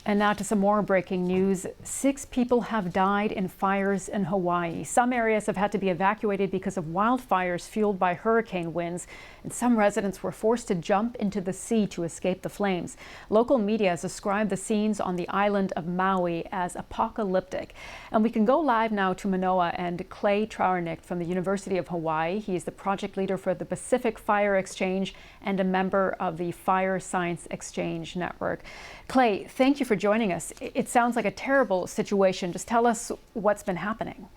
And now to some more breaking news. 6 people have died in fires in Hawaii. Some areas have had to be evacuated because of wildfires fueled by hurricane winds, and some residents were forced to jump into the sea to escape the flames. Local media has described the scenes on the island of Maui as apocalyptic. And we can go live now to Manoa and Clay Trawernick from the University of Hawaii. He is the project leader for the Pacific Fire Exchange and a member of the Fire Science Exchange Network. Clay, thank you for joining us. It sounds like a terrible situation. Just tell us what's been happening.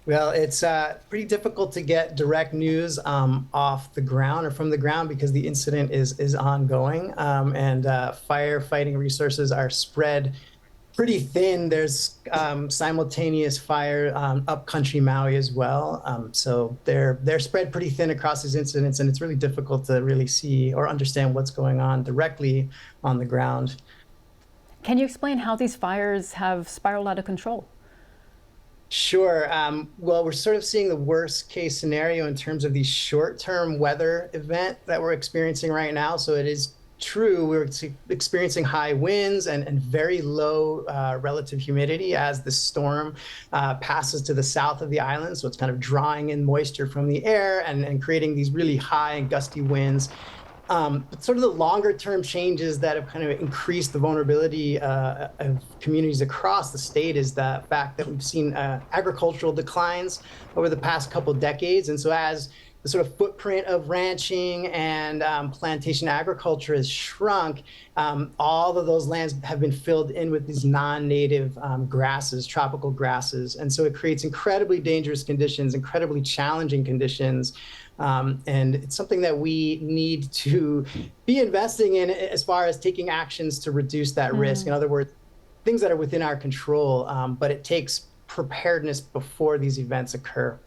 Well, it's pretty difficult to get direct news off the ground or from the ground because the incident is ongoing, and firefighting resources are spread pretty thin. There's simultaneous fire upcountry Maui as well. So they're spread pretty thin across these incidents, and it's really difficult to really see or understand what's going on directly on the ground. Can you explain how these fires have spiraled out of control? Sure. Well, we're sort of seeing the worst case scenario in terms of the short-term weather event that we're experiencing right now. So it is true, we're experiencing high winds and very low relative humidity as the storm passes to the south of the island. So it's kind of drawing in moisture from the air and creating these really high and gusty winds. But sort of the longer term changes that have kind of increased the vulnerability of communities across the state is the fact that we've seen agricultural declines over the past couple decades. And so as the sort of footprint of ranching and plantation agriculture has shrunk, all of those lands have been filled in with these non-native grasses, tropical grasses. And so it creates incredibly dangerous conditions, incredibly challenging conditions. And it's something that we need to be investing in as far as taking actions to reduce that risk. In other words, things that are within our control, but it takes preparedness before these events occur.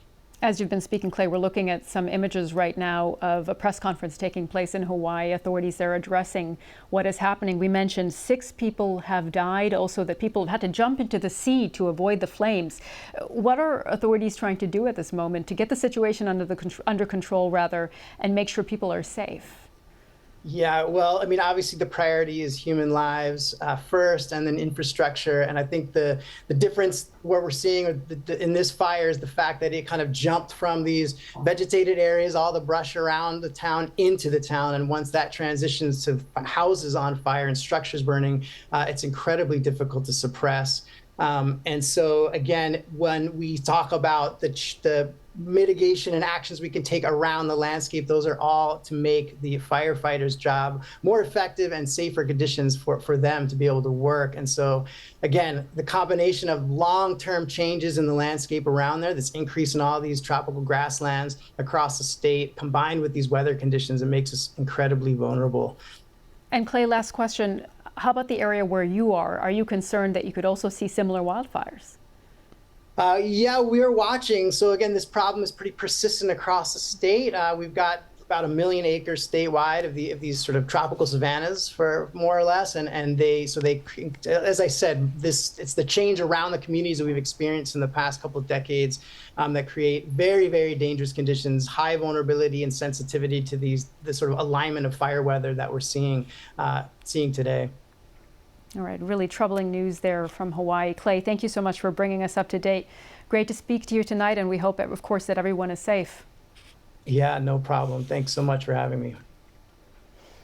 As you've been speaking, Clay, we're looking at some images right now of a press conference taking place in Hawaii. Authorities there addressing what is happening. We mentioned 6 people have died, also that people have had to jump into the sea to avoid the flames. What are authorities trying to do at this moment to get the situation under control, rather, and make sure people are safe? Yeah, well, I mean, obviously the priority is human lives first, and then infrastructure. And I think the difference what we're seeing in this fire is the fact that it kind of jumped from these vegetated areas, all the brush around the town, into the town. And once that transitions to houses on fire and structures burning, it's incredibly difficult to suppress. And so, again, when we talk about the mitigation and actions we can take around the landscape, those are all to make the firefighters' job more effective and safer conditions for them to be able to work. And so, again, the combination of long-term changes in the landscape around there, this increase in all these tropical grasslands across the state, combined with these weather conditions, it makes us incredibly vulnerable. And Clay, last question. How about the area where you are? Are you concerned that you could also see similar wildfires? Yeah, we're watching. So again, this problem is pretty persistent across the state. We've got about 1 million acres statewide of these sort of tropical savannas, for more or less, and as I said, it's the change around the communities that we've experienced in the past couple of decades that create very, very dangerous conditions, high vulnerability and sensitivity to the sort of alignment of fire weather that we're seeing today. All right, really troubling news there from Hawaii. Clay, thank you so much for bringing us up to date. Great to speak to you tonight, and we hope, of course, that everyone is safe. Yeah, no problem. Thanks so much for having me.